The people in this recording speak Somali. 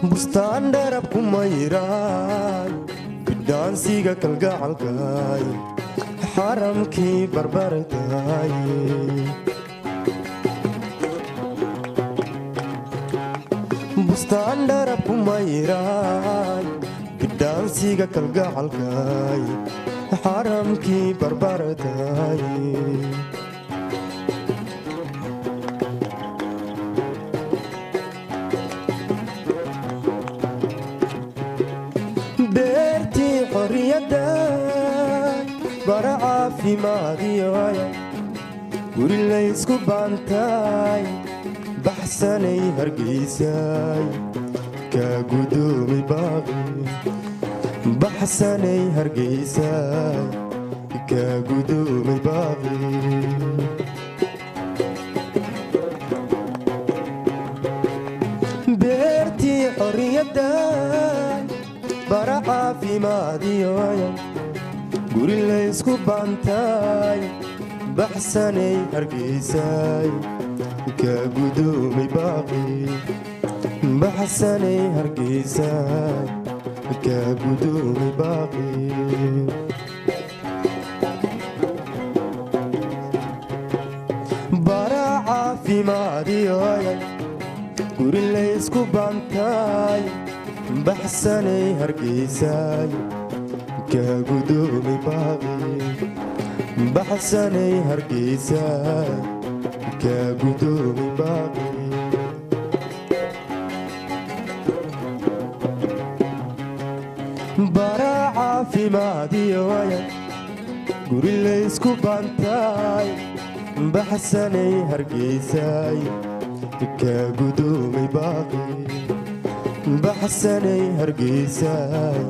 bustaan dharab ku mayraay bidhaansiga kalgacalkaay xaramkii barbartaay bustaan dharab ku mayraay bidhaansiga kalgacalkaay xaramkii barbartaay beertii xorriyadda bara caafimaadiyoya guri laysku baantaay baxsanay hargeysaay kaa gudoomi baaqi baxsanay hargeysaay kaa gudoomi baaqi beertii xorriyadda bara caafimaadiyoya guri laysku baantaay baxsanay hargeysaay kaa gudoomi baaqi baxsanay hargeysaay kaa gudoomi baaqi bara caafimaadiyoya guri laysku baantaay baxsanay hargeysaay kaa gudoomi baaqi baxsanay hargeysaay kaa gudoomi baaqi bara caafimaadiyoya guri laysku baantaay baxsanay hargeysaay kaa gudoomi baaqi baxsanay hargeysaay